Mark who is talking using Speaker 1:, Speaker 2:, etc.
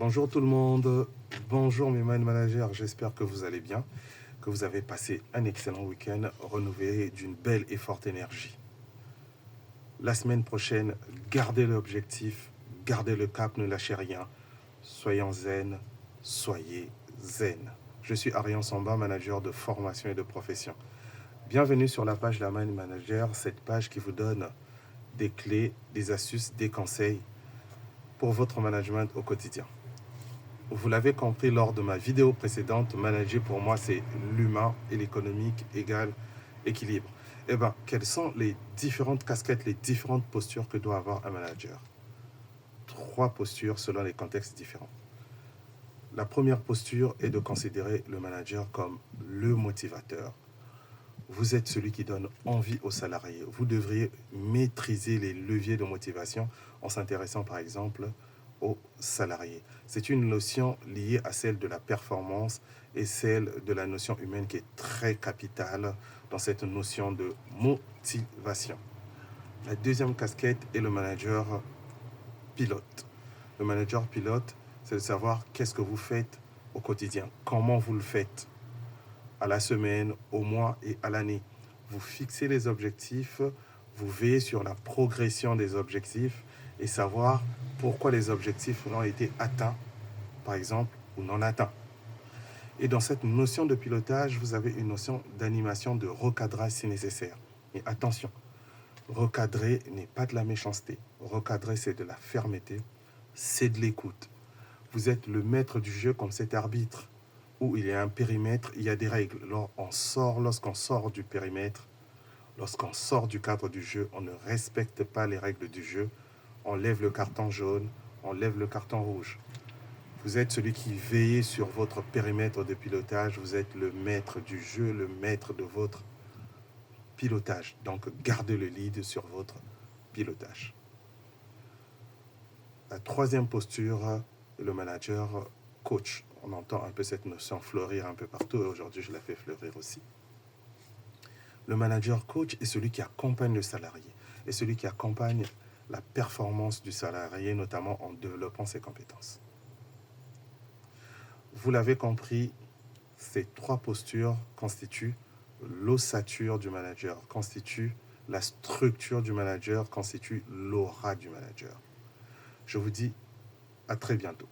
Speaker 1: Bonjour tout le monde, bonjour mes mind managers, j'espère que vous allez bien, que vous avez passé un excellent week-end renouvelé d'une belle et forte énergie. La semaine prochaine, gardez l'objectif, gardez le cap, ne lâchez rien, soyons zen, soyez zen. Je suis Arian Samba, manager de formation et de profession. Bienvenue sur la page La Mind Manager, cette page qui vous donne des clés, des astuces, des conseils pour votre management au quotidien. Vous l'avez compris lors de ma vidéo précédente, manager pour moi c'est l'humain et l'économique égale équilibre. Eh bien, quelles sont les différentes casquettes, les différentes postures que doit avoir un manager? 3 postures selon les contextes différents. La première posture est de considérer le manager comme le motivateur. Vous êtes celui qui donne envie aux salariés. Vous devriez maîtriser les leviers de motivation en s'intéressant par exemple aux salariés. C'est une notion liée à celle de la performance et celle de la notion humaine qui est très capitale dans cette notion de motivation. La deuxième casquette est le manager pilote. Le manager pilote, c'est de savoir qu'est-ce que vous faites au quotidien, comment vous le faites, à la semaine, au mois et à l'année. Vous fixez les objectifs, vous veillez sur la progression des objectifs et savoir pourquoi les objectifs ont été atteints, par exemple, ou non atteints. Et dans cette notion de pilotage, vous avez une notion d'animation, de recadrage si nécessaire. Et attention, recadrer n'est pas de la méchanceté. Recadrer, c'est de la fermeté, c'est de l'écoute. Vous êtes le maître du jeu comme cet arbitre où il y a un périmètre, il y a des règles. Lorsqu'on sort du périmètre, lorsqu'on sort du cadre du jeu, on ne respecte pas les règles du jeu. On lève le carton jaune, on lève le carton rouge. Vous êtes celui qui veille sur votre périmètre de pilotage. Vous êtes le maître du jeu, le maître de votre pilotage. Donc, gardez le lead sur votre pilotage. La troisième posture, le manager coach. On entend un peu cette notion fleurir un peu partout et aujourd'hui, je la fais fleurir aussi. Le manager coach est celui qui accompagne le salarié et celui qui accompagne la performance du salarié, notamment en développant ses compétences. Vous l'avez compris, ces 3 postures constituent l'ossature du manager, constituent la structure du manager, constituent l'aura du manager. Je vous dis à très bientôt.